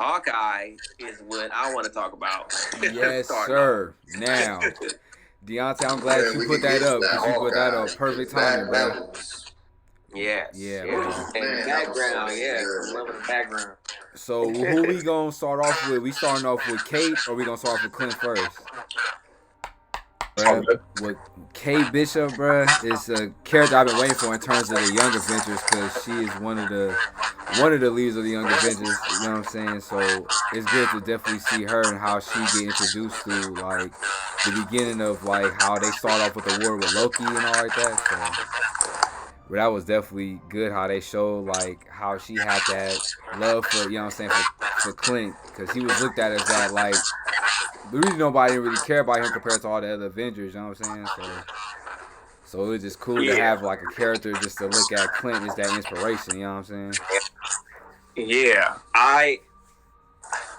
Hawkeye is what I want to talk about. Yes, Starting off. sir. Now, Deontay, I'm glad Man, you we put can get that to up that because you put that up. Hawkeye Perfect because timing, bro. that was Yes, Yeah, yes. man. And the man, that was so background, yes, I'm good. loving the background. So who we gonna start off with? We starting off with Kate, or we gonna start off with Clint first? Sounds Bruh, good. with Kate Bishop, bruh, is a character I've been waiting for in terms of the Young Avengers because she is one of the leaders of the Young Avengers. You know what I'm saying? So it's good to definitely see her and how she get introduced through like the beginning of like how they start off with the war with Loki and all like that. So, but that was definitely good how they showed like how she had that love for you know what I'm saying for Clint because he was looked at as that like the reason nobody didn't really care about him compared to all the other Avengers, you know what I'm saying? So it was just cool to Yeah, have like a character just to look at Clint as that inspiration, you know what I'm saying? yeah.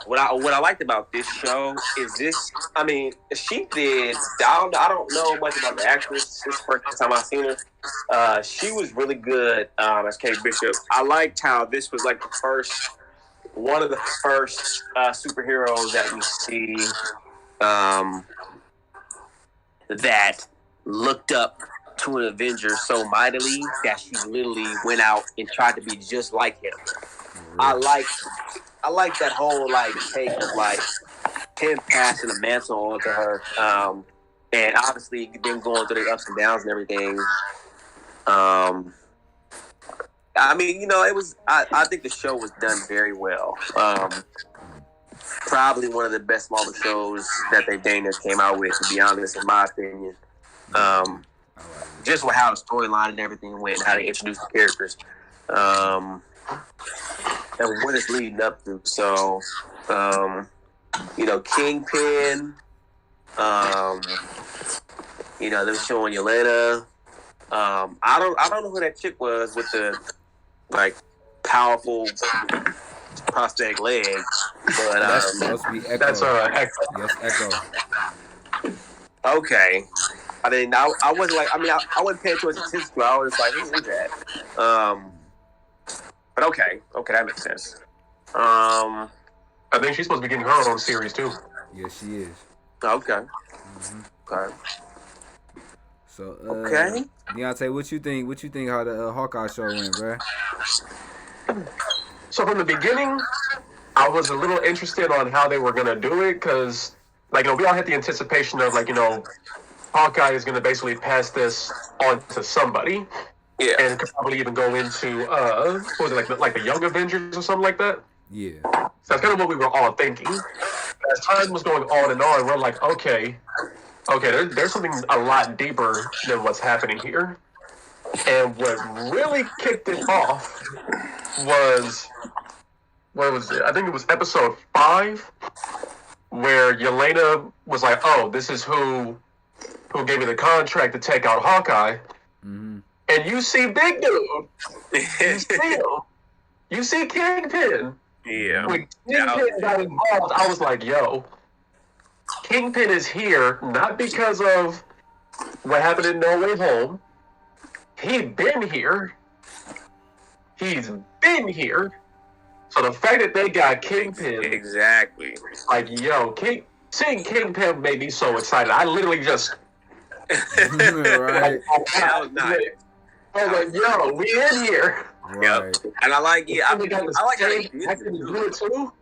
What I liked about this show is this. I mean, she did. I don't know much about the actress. This is the first time I've seen her. She was really good as Kate Bishop. I liked how this was like one of the first superheroes that we see um, that looked up to an Avenger so mightily that she literally went out and tried to be just like him. I like I like that whole like take of like him passing the mantle on to her, and obviously them going through their ups and downs and everything. Um, I mean, it was. I think the show was done very well. Probably one of the best Marvel shows that they Dana came out with, to be honest, in my opinion. Um, just with how the storyline and everything went, and how they introduced the characters, and what it's leading up to. So, Kingpin. Um, them showing Yelena. I don't know who that chick was with the like powerful prosthetic leg, but That's supposed to be Echo. That's Echo. Yes, Echo. okay. I wasn't like. I mean, I wasn't paying too much attention to it. I was like, who is that? But okay, that makes sense. I think she's supposed to be getting her own series too. Yes, she is. Okay. Mm-hmm. Okay. So, Okay. Deontay, what you think? What you think how the Hawkeye show went, bruh? So from the beginning, I was a little interested on how they were gonna do it because, like, we all had the anticipation of like, Hawkeye is gonna basically pass this on to somebody, Yeah. and could probably even go into what was it like the Young Avengers or something like that. Yeah. So that's kind of what we were all thinking. As time was going on and on, we're like, okay, there's something a lot deeper than what's happening here. And what really kicked it off was, what was it? I think it was episode 5, where Yelena was like, "Oh, this is who gave me the contract to take out Hawkeye." Mm-hmm. And you see Big Dude, you see him, you see Kingpin. Yeah. When Kingpin got involved, I was like, "Yo, Kingpin is here not because of what happened in No Way Home. He's been here. So the fact that they got Kingpin, Exactly. like, yo, seeing Kingpin made me so excited. I literally just, Right. That was nice. I was like, yo, we in here. Right. Yep. And I like, I like how they did I it can too. do it too.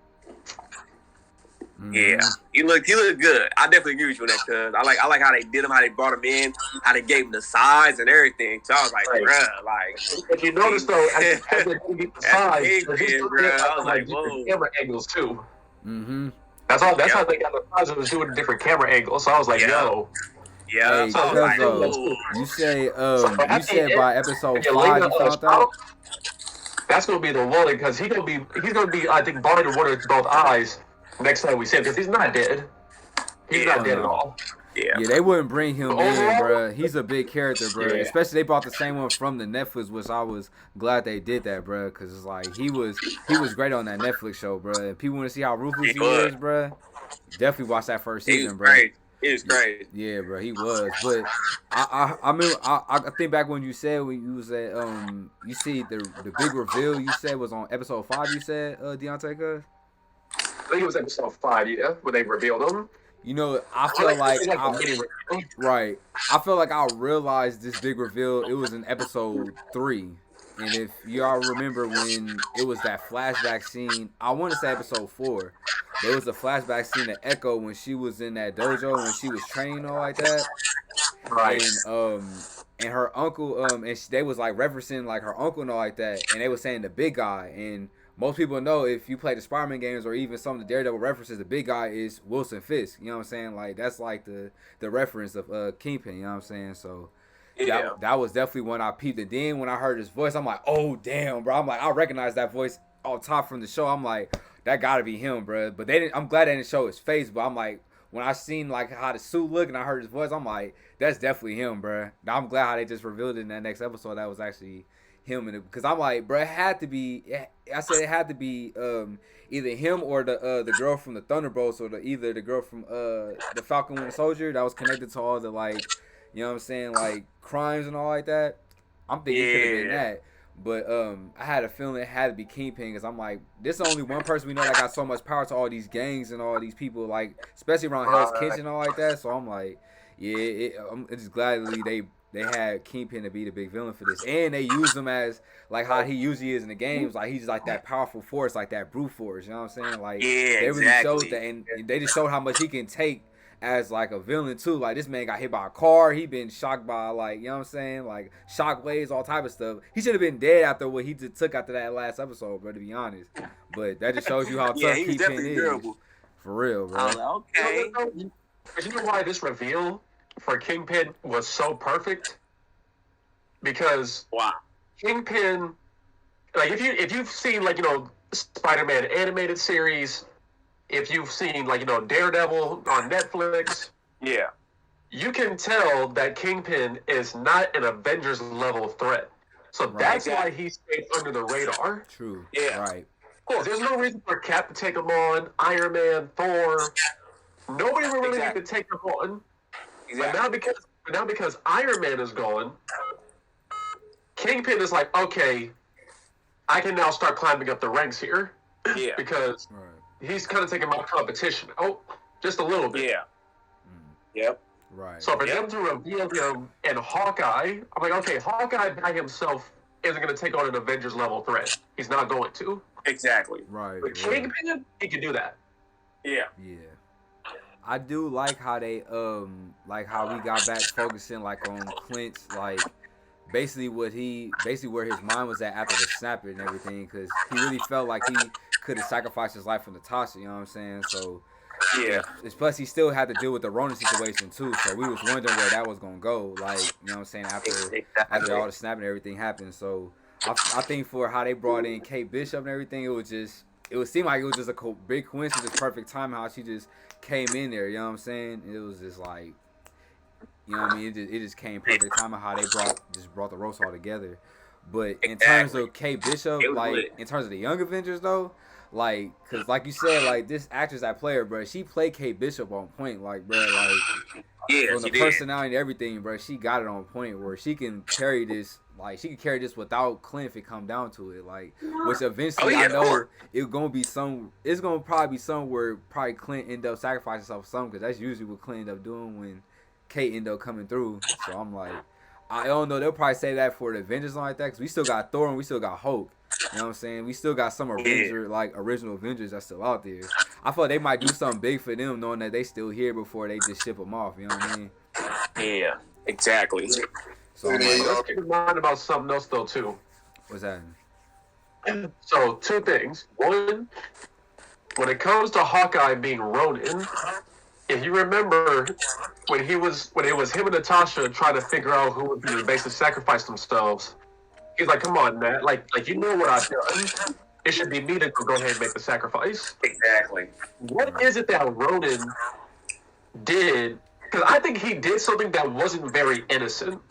Mm-hmm. Yeah, he looked good. I definitely agree with you on that, cause I like how they did him, how they brought him in, how they gave him the size and everything. So I was like, Right. bruh, like. If you notice though, as they get the size, Kingpin, bro. I was like, different whoa. camera angles too. Mm-hmm. That's how they got the size. It was doing different camera angles. So I was like, Yeah. yo. Yeah, Hey, I was like, cuz, ooh. you say at the end, by episode if 5 Yelena you found out? That's gonna be the one because he's gonna be I think barred in one of both eyes next time we see him because he's not dead. He's not dead at all. Yeah. Yeah, they wouldn't bring him in, Overall- bruh. He's a big character, bruh. Yeah. Especially they brought the same one from the Netflix, which I was glad they did that, bruh. Because it's like he was great on that Netflix show, bruh. If people want to see how ruthless he is, bruh, definitely watch that first He season, was bruh. great. He was great. Yeah, bro, he was. But I mean, I think back when you said you said you see the big reveal you said was on episode 5. You said Deontay, cuz. I think it was episode 5, yeah, when they revealed him. You know, I feel like a mini reveal. right. I feel like I realized this big reveal. It was in episode 3, and if y'all remember when it was that flashback scene, I want to say episode 4. There was a flashback scene of Echo when she was in that dojo when she was training all like that, Right. and her uncle they was like referencing like her uncle and all like that, and they was saying the big guy. And most people know if you play the Spider-Man games or even some of the Daredevil references, the big guy is Wilson Fisk. You know what I'm saying? Like that's like the reference of Kingpin. You know what I'm saying? So Yeah. that was definitely when I peeped. And then when I heard his voice, I'm like, oh damn, bro. I'm like, I recognize that voice off top from the show. I'm like, that gotta be him, bro. But they didn't. I'm glad they didn't show his face. But I'm like, when I seen like how the suit looked and I heard his voice, I'm like, that's definitely him, bro. Now I'm glad how they just revealed it in that next episode that was actually him, because I'm like, bro, it had to be. I said it had to be either him or the girl from the Thunderbolts, or either the girl from the Falcon Winter Soldier that was connected to all the like, you know what I'm saying, like crimes and all like that. I'm thinking it could have been that. But I had a feeling it had to be Kingpin, because I'm like, this is only one person we know that got so much power to all these gangs and all these people, like especially around Hell's Kitchen and all like that. So I'm like, yeah, I'm just glad they had Kingpin to be the big villain for this, and they used him as like how he usually is in the games. Like he's like that powerful force, like that brute force. You know what I'm saying? Like Yeah, they really exactly. showed that, and they just showed how much he can take as like a villain too. Like this man got hit by a car. He been shocked by like, you know what I'm saying, like shock waves, all type of stuff. He should have been dead after what he just took after that last episode, bro. To be honest, but that just shows you how tough Yeah, he was Kingpin definitely is. durable. For real, I bro. was like, okay. But you know why this reveal for Kingpin was so perfect? Because Wow. Kingpin, like if you've seen like Spider-Man animated series, if you've seen like Daredevil on Netflix, Yeah. you can tell that Kingpin is not an Avengers level threat. So that's why he stayed under the radar. True. Yeah. Right. There's no reason for Cap to take him on, Iron Man, Thor. Nobody would really need to take him on. Exactly. But now because Iron Man is gone, Kingpin is like, okay, I can now start climbing up the ranks here. Yeah. Because he's kind of taking my competition. Oh, just a little bit. Yeah. Yep. Right. So for them to reveal him in Hawkeye, I'm like, okay, Hawkeye by himself isn't going to take on an Avengers level threat. He's not going to. Exactly. Right. But Kingpin, he can do that. Yeah. Yeah. I do like how they like how we got back focusing like on Clint's like basically where his mind was at after the snapper and everything, because he really felt like he could have sacrificed his life for Natasha, you know what I'm saying? So Yeah. plus he still had to deal with the Ronin situation too, so we was wondering where that was gonna go, like, you know what I'm saying, after all the snapping and everything happened. So I think for how they brought in Kate Bishop and everything, it would seem like it was just a big coincidence, perfect time how she just came in there, you know what I'm saying? It was just like, you know what I mean? It just came perfect time of how they brought the roast all together. But in terms of Kate Bishop, like in terms of the Young Avengers though, like, cause like you said, like this actress that played her, bro, she played Kate Bishop on point, like, bro, like from the personality and everything, bro, she got it on point where she can carry this. Like, she could carry this without Clint if it come down to it. Like, which eventually I know it's gonna probably be somewhere probably Clint end up sacrificing himself for something, because that's usually what Clint end up doing when Kate end up coming through. So I'm like, I don't know, they'll probably say that for the Avengers like that, because we still got Thor and we still got Hulk. You know what I'm saying? We still got some original Avengers that's still out there. I thought they might do something big for them, knowing that they still here before they just ship them off. You know what I mean? Yeah. Exactly. So I'm like, let's keep in mind about something else though too. what's that? So 2 things. One, when it comes to Hawkeye being Ronin, if you remember when it was him and Natasha trying to figure out who would be the base to sacrifice themselves, he's like, come on, man, like you know what I've done. It should be me to go ahead and make the sacrifice. Exactly. What is it that Ronin did? Because I think he did something that wasn't very innocent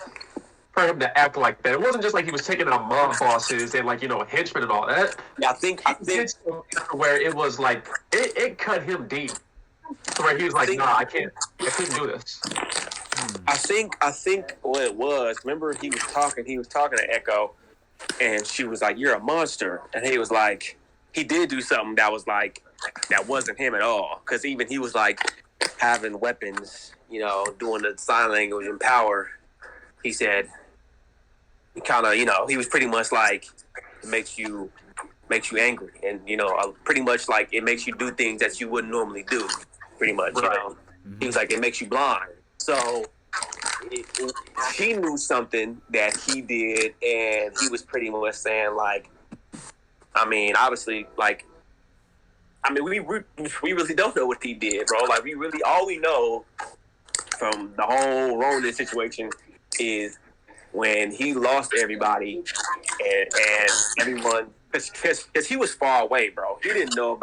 for him to act like that. It wasn't just like he was taking out mob bosses and henchmen and all that. Yeah, I think He did something where it was like it cut him deep, to where he was like, nah, I couldn't do this. I think what it was. Remember, he was talking to Echo, and she was like, "You're a monster," and he was like, he did do something that was like, that wasn't him at all. Because even he was like having weapons, you know, doing the sign language and power. He said, he kind of, you know, he was pretty much like, it makes you angry, and you know, pretty much like it makes you do things that you wouldn't normally do. Pretty much, you know. He was like, it makes you blind. So she knew something that he did, and he was pretty much saying like, I mean, obviously, like, I mean, we really don't know what he did, bro. Like, we really, all we know from the whole Ronin situation is when he lost everybody and everyone, because he was far away, bro. He didn't know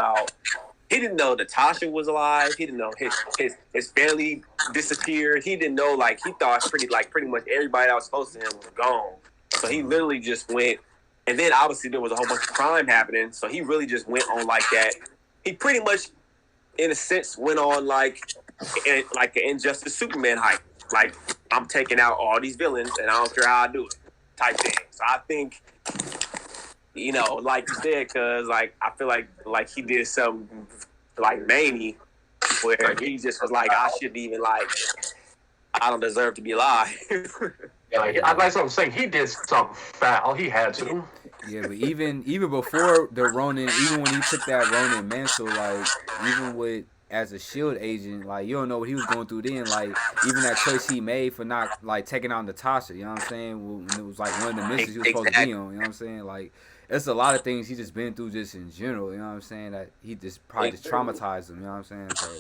Natasha was alive. He didn't know his family disappeared. He didn't know, like, he thought pretty much everybody that was close to him was gone. So he literally just went, and then obviously there was a whole bunch of crime happening. So he really just went on like that. He pretty much, in a sense, went on like an Injustice Superman hype. Like, I'm taking out all these villains, and I don't care how I do it, type thing. So I think, you know, like you said, because like I feel like he did something like Manny, where he just was like, I shouldn't even, like, I don't deserve to be alive. Like, that's what I'm saying. He did something foul. He had to. Yeah, but even before the Ronin, even when he took that Ronin mantle, like, even with as a shield agent, like, you don't know what he was going through then. Like, even that choice he made for not, like, taking out Natasha, you know what I'm saying? When it was like one of the missions he was supposed to be on, you know what I'm saying? Like, it's a lot of things he just been through just in general, you know what I'm saying? That he just probably just traumatized him, you know what I'm saying? So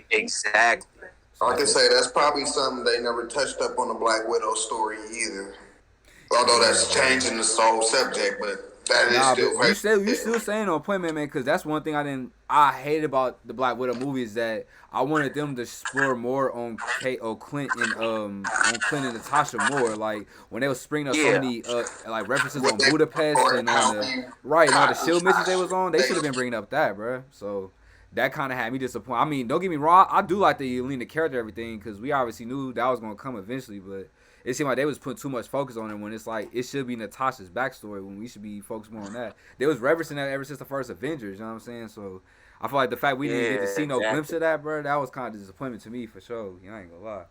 exactly. I can say that's probably something they never touched up on the Black Widow story either. Although that's changing the whole subject, but that is still. You still saying on point, man, because that's one thing I hated about the Black Widow movie is that I wanted them to explore more on Clint and Natasha more. Like when they was springing up so many like references on Budapest and on and all the shield missions they was on, they should have been bringing up that, bro. So that kind of had me disappointed. I mean, don't get me wrong, I do like the Yelena character and everything because we obviously knew that was gonna come eventually, but it seemed like they was putting too much focus on it when it's like it should be Natasha's backstory when we should be focused more on that. They was referencing that ever since the first Avengers, you know what I'm saying? So I feel like the fact we didn't get to see no glimpse of that, bro, that was kind of disappointment to me for sure. I ain't gonna lie.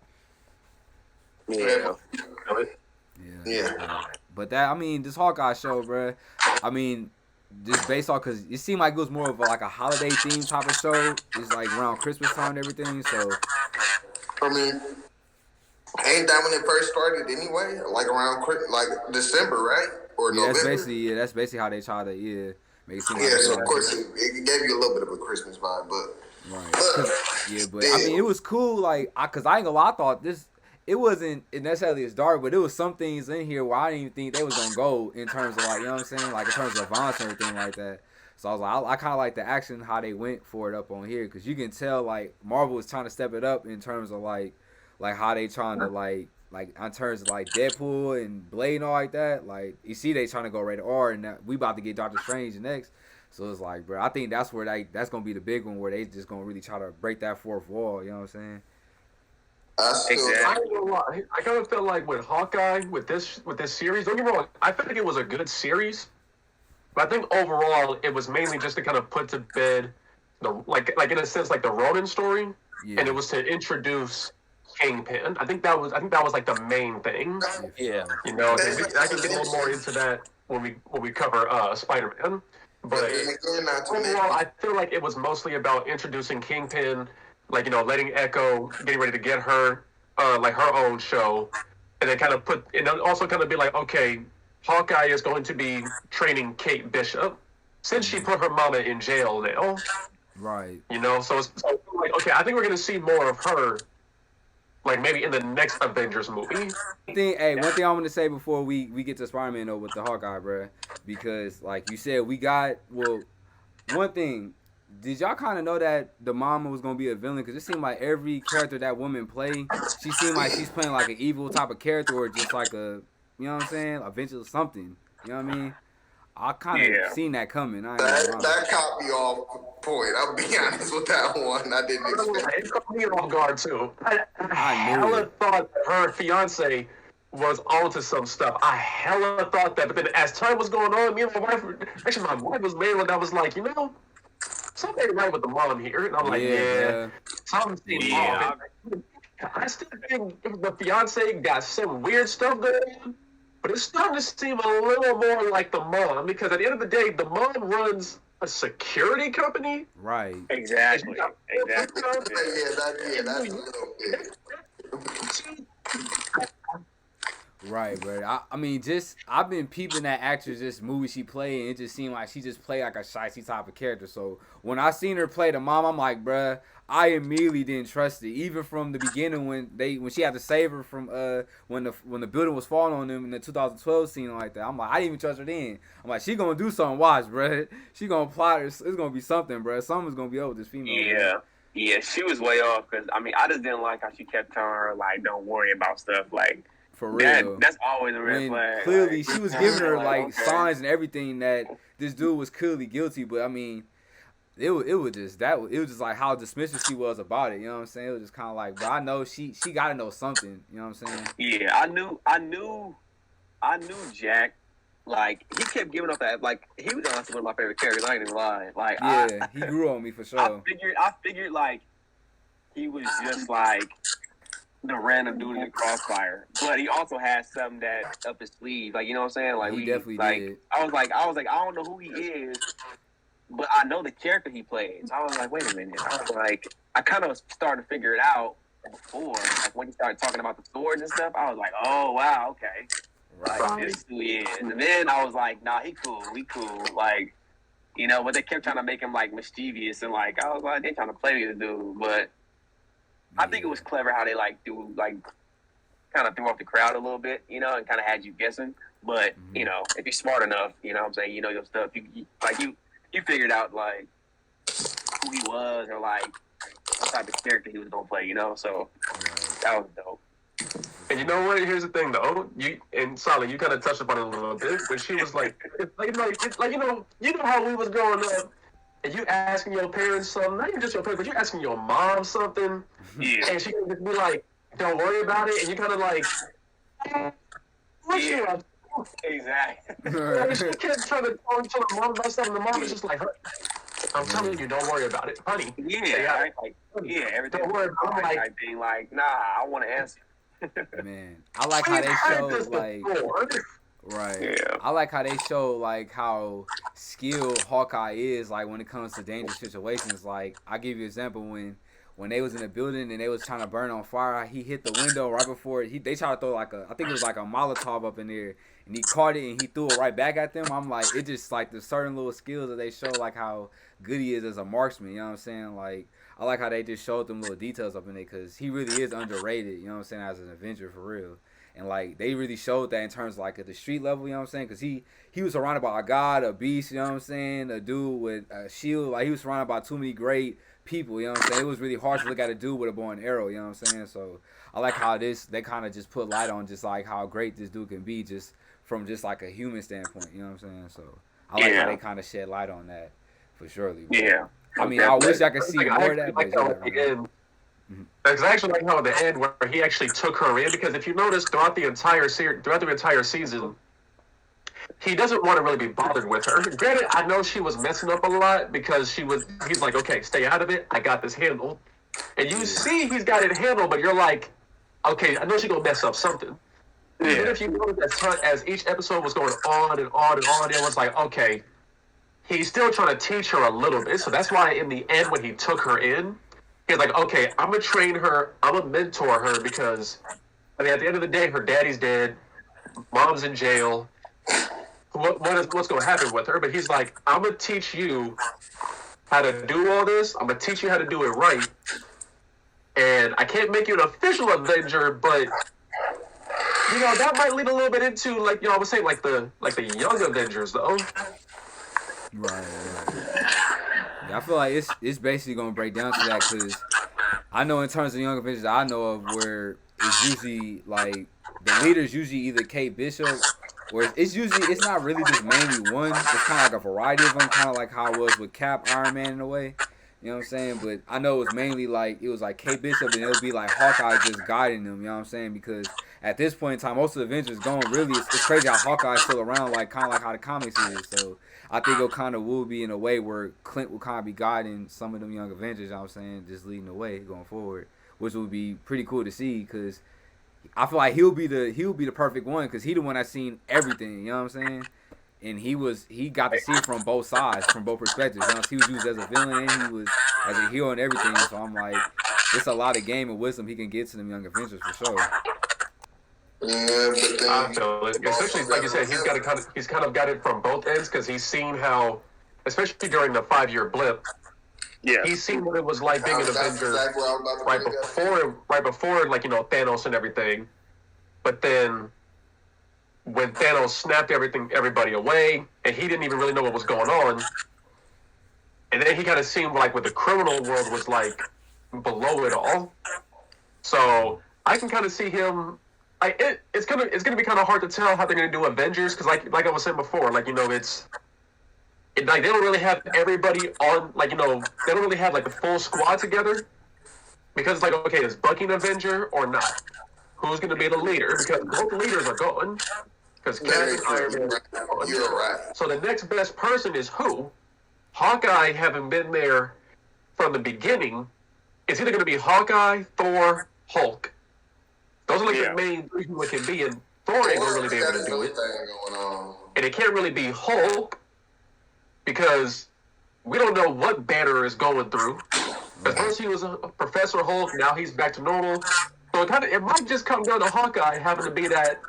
Yeah. But that, I mean, this Hawkeye show, bro, I mean, just based off, because it seemed like it was more of like a holiday theme type of show. It's like around Christmas time and everything, so. I mean, ain't that when it first started anyway? Like around like December, right? Or November? That's basically how they try to, make it seem like so of course it gave you a little bit of a Christmas vibe, but. Right. But I mean, it was cool, like, because I ain't gonna lie, I thought it wasn't necessarily as dark, but there was some things in here where I didn't even think they was gonna go in terms of, like, you know what I'm saying, like in terms of violence and everything like that. So I was like, I kind of like the action, how they went for it up on here, because you can tell like Marvel was trying to step it up in terms of like how they trying to like in terms of like Deadpool and Blade and all like that. Like you see, they trying to go rated R, and we about to get Doctor Strange next. So it's like, bro, I think that's where that's gonna be the big one, where they just gonna really try to break that fourth wall. You know what I'm saying? I kind of feel like with Hawkeye, with this series, don't get me wrong, I think it was a good series, but I think overall it was mainly just to kind of put to bed like in a sense like the Ronin story, and it was to introduce Kingpin. I think that was like the main thing. Yeah, you know, I can get a little more into that when we cover Spider-Man. But overall, I feel like it was mostly about introducing Kingpin, like, you know, letting Echo, getting ready to get her, like her own show, and then kind of also kind of be like, okay, Hawkeye is going to be training Kate Bishop, since she put her mama in jail now. Right. You know, so it's like, okay, I think we're going to see more of her, like maybe in the next Avengers movie. One thing I want to say before we get to Spider-Man though with the Hawkeye, bro, because like you said, one thing, did y'all kind of know that the mama was gonna be a villain? Because it seemed like every character that woman played, she seemed like she's playing like an evil type of character, or just like you know what I'm saying, eventually something. You know what I mean? I kind of seen that coming. That caught me off point. I'll be honest with that one. I didn't expect it. It caught me off guard too. I hella thought her fiance was onto some stuff. I hella thought that, but then as time was going on, me and my wife was married, and I was like, you know, something ain't right with the mom here. And I'm like, something seems off. I still think the fiance got some weird stuff going on, but it's starting to seem a little more like the mom, because at the end of the day, the mom runs a security company. Right. Exactly. That's a little bit. Right, bro. I mean, I've been peeping that actress, this movie she played, and it just seemed like she just played like a shicey type of character. So when I seen her play the mom, I'm like, bruh, I immediately didn't trust it. Even from the beginning when she had to save her from when the building was falling on them in the 2012 scene like that. I'm like, I didn't even trust her then. I'm like, she gonna do something. Watch, bruh. She gonna plot. It's gonna be something, bruh. Something's gonna be over this female. Yeah. Bruh. Yeah, she was way off because I mean I just didn't like how she kept telling her like don't worry about stuff like. For real. That's always a red flag. Clearly, like, she was giving her like okay. signs and everything that this dude was clearly guilty. But I mean, it was just like how dismissive she was about it. You know what I'm saying? It was just kind of like, bro, I know she got to know something. You know what I'm saying? Yeah, I knew Jack. Like he kept giving up that. Like he was honestly one of my favorite characters. I ain't even lying. Like yeah, he grew on me for sure. I figured like he was just like the random dude in the Crossfire, but he also has something that up his sleeve, like you know what I'm saying. Like he definitely did. I was like, I don't know who he is, but I know the character he plays. I was like, wait a minute. I was like, I kind of was starting to figure it out before, like when he started talking about the swords and stuff. I was like, oh wow, okay, like this is who he is. And then I was like, nah, he cool, like you know. But they kept trying to make him like mischievous and like I was like, they trying to play this dude, but. I think it was clever how they kind of threw off the crowd a little bit, you know, and kind of had you guessing. But you know, if you're smart enough, you know what I'm saying, you know your stuff. You figured out like who he was or like what type of character he was gonna play, you know. So that was dope. And you know what? Here's the thing, though. You and Solid, you kind of touched upon it a little bit, but she was like, you know how we was growing up. And you asking your parents something, not even just your parents, but you asking your mom something, and she can just be like, "Don't worry about it," and you kind of like, "What you up?" Exactly. She kept trying to tell the mom about something. The mom is just like, "I'm telling you, don't worry about it, honey." Yeah, everything. Don't worry about it. Like being like, nah, I want to answer. Man, I like how they show like. Right. Yeah. I like how they show like how skilled Hawkeye is like when it comes to dangerous situations. Like I'll give you an example when they was in the building and they was trying to burn on fire, he hit the window right before they tried to throw like I think it was like a Molotov up in there and he caught it and he threw it right back at them. I'm like, it just like the certain little skills that they show like how good he is as a marksman, you know what I'm saying? Like I like how they just showed them little details up in there because he really is underrated, you know what I'm saying, as an Avenger for real. And, like, they really showed that in terms of, like, at the street level, you know what I'm saying? Because he was surrounded by a god, a beast, you know what I'm saying? A dude with a shield. Like, he was surrounded by too many great people, you know what I'm saying? It was really hard to look at a dude with a bow and arrow, you know what I'm saying? So, I like how they kind of just put light on just, like, how great this dude can be just from just, like, a human standpoint, you know what I'm saying? So, I like how they kind of shed light on that for surely. Bro. Yeah. I mean, I wish I could see more of that, but It's actually like how at the end where he actually took her in, because if you notice throughout the entire season, he doesn't want to really be bothered with her. Granted, I know she was messing up a lot because he's like, okay, stay out of it. I got this handled. And you see he's got it handled, but you're like, okay, I know she's going to mess up something. Yeah. Even if you notice as each episode was going on and on and on, it was like, okay, he's still trying to teach her a little bit. So that's why in the end when he took her in, he's like, okay, I'm going to train her. I'm going to mentor her because, I mean, at the end of the day, her daddy's dead. Mom's in jail. What's going to happen with her? But he's like, I'm going to teach you how to do all this. I'm going to teach you how to do it right. And I can't make you an official Avenger, but, you know, that might lead a little bit into, like, you know, I was saying, like the young Avengers, though. Right. Yeah, I feel like it's basically going to break down to that because I know in terms of Young Avengers I know of where it's usually like the leader's usually either Kate Bishop or it's not really just mainly one. It's kind of like a variety of them, kind of like how it was with Cap, Iron Man in a way. You know what I'm saying? But I know it was mainly like it was like Kate Bishop and it would be like Hawkeye just guiding them. You know what I'm saying? Because at this point in time, most of the Avengers gone. Really, it's crazy how Hawkeye's still around, like kind of like how the comics is. So I think it kind of will be in a way where Clint will kind of be guiding some of them young Avengers. You know what I'm saying, just leading the way going forward, which would be pretty cool to see because I feel like he'll be the perfect one because he the one that's seen everything. You know what I'm saying? And he got to see it from both sides, from both perspectives. You know, he was used as a villain and he was as a hero and everything. So I'm like, it's a lot of game and wisdom he can get to them young Avengers for sure. Yeah, but then I feel it. Especially like you said, he's kind of got it from both ends because he's seen how, especially during the 5-year blip, he's seen what it was like being an Avenger right before like Thanos and everything. But then when Thanos snapped everybody away, and he didn't even really know what was going on, and then he kind of seen like what the criminal world was like below it all. So I can kind of see him. It's gonna be kind of hard to tell how they're gonna do Avengers because like I was saying before, like it's like they don't really have everybody on they don't really have like the full squad together because it's like, okay, is Bucky an Avenger or not? Who's gonna be the leader? Because both leaders are gone. Because Cap and Iron Man are gone. You're right. So the next best person is who? Hawkeye, having been there from the beginning, it's either gonna be Hawkeye, Thor, Hulk. Those are like the main three who it can be, and Thor ain't gonna really be able to do it. And it can't really be Hulk because we don't know what Banner is going through. At first he was a Professor Hulk, now he's back to normal. So it might just come down to Hawkeye having to be that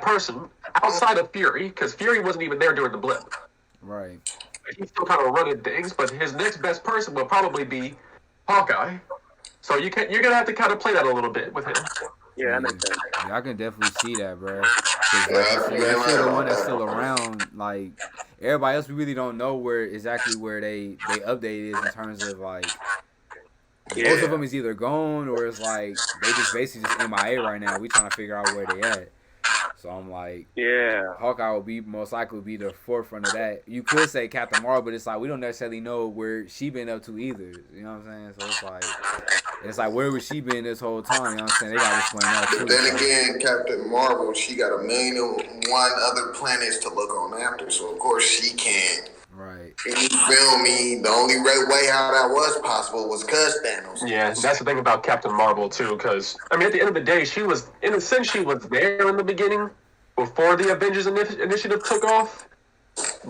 person outside of Fury, because Fury wasn't even there during the blip. Right. He's still kind of running things, but his next best person will probably be Hawkeye. So you're gonna have to kind of play that a little bit with him. Yeah, that makes sense. Yeah, I can definitely see that, bro. That's still the one that's still around. Like everybody else, we really don't know where they update is in terms of like. Most of them is either gone or it's like they just basically just MIA right now. We trying to figure out where they at. So I'm like, Hawkeye will be most likely be the forefront of that. You could say Captain Marvel, but it's like we don't necessarily know where she been up to either. You know what I'm saying? So it's like where was she been this whole time? You know what I'm saying? They gotta explain that too. But then again, Captain Marvel, she got 1,000,001 other planets to look on after, so of course she can't. Right. You feel me? The only way how that was possible was because Thanos. Yeah, that's the thing about Captain Marvel too, because I mean, at the end of the day, she was there in the beginning before the Avengers initiative took off,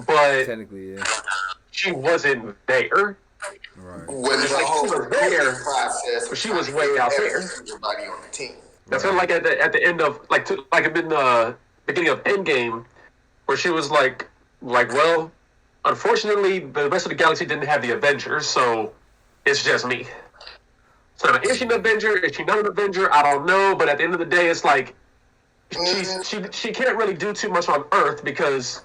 but technically, yeah, she wasn't there. Right. When the whole process, but she was way out there. Everybody on the team. That's kind of like at the end of like in the beginning of Endgame, where she was like, well. Unfortunately, the rest of the galaxy didn't have the Avengers, so it's just me. So is she an Avenger? Is she not an Avenger? I don't know. But at the end of the day, it's like she can't really do too much on Earth because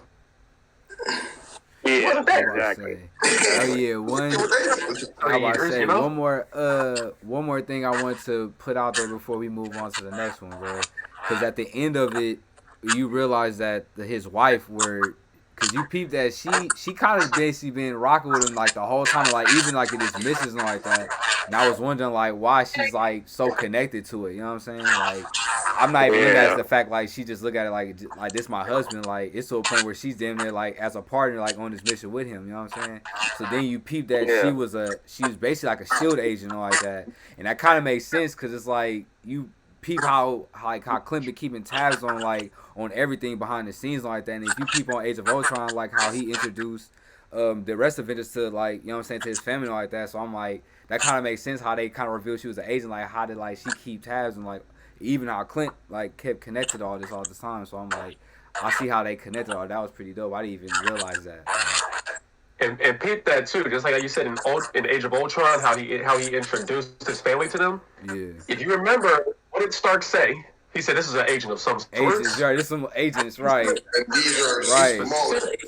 she wasn't there. Exactly. Oh yeah, one more thing I want to put out there before we move on to the next one, bro. Because at the end of it, you realize that his wife because you peeped that she kind of basically been rocking with him like the whole time, like even like in his missions and like that. And I was wondering like why she's like so connected to it. You know what I'm saying? Like I'm not even looking at the fact like she just look at it like this my husband. Like it's to a point where she's damn near like as a partner like on this mission with him. You know what I'm saying? So then you peep that she was basically like a SHIELD agent or like that, and that kind of makes sense because it's like you peep how Clint been keeping tabs on everything behind the scenes like that. And if you peep on Age of Ultron, like how he introduced the rest of it to like, you know what I'm saying, to his family like that. So I'm like, that kind of makes sense how they kind of revealed she was an agent. Like how did like she keep tabs and like even how Clint like kept connected to all this time. So I'm like, I see how they connected all. That was pretty dope. I didn't even realize that. And peep that too, just like you said in Age of Ultron, how he introduced his family to them. Yeah. If you remember, what did Stark say? He said, "This is an agent of some sort." Agents, right? This is some agents, right? Right.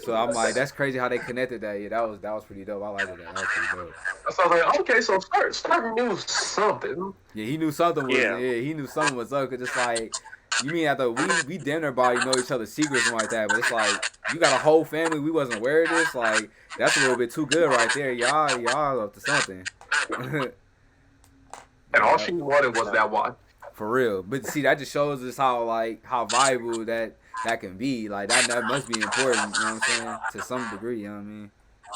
So I'm like, that's crazy how they connected that. Yeah, that was pretty dope. I liked that. That was pretty dope. So I was like, okay, so Stark knew something. Yeah, he knew something was. Yeah, he knew something was up. Cause it's like, you mean after we damn near body know each other's secrets and like that, but it's like you got a whole family. We wasn't aware of this. Like that's a little bit too good right there. Y'all up to something. And all she wanted was that watch. For real. But see, that just shows us how valuable that can be. Like that must be important, you know what I'm saying? To some degree, you know what I mean?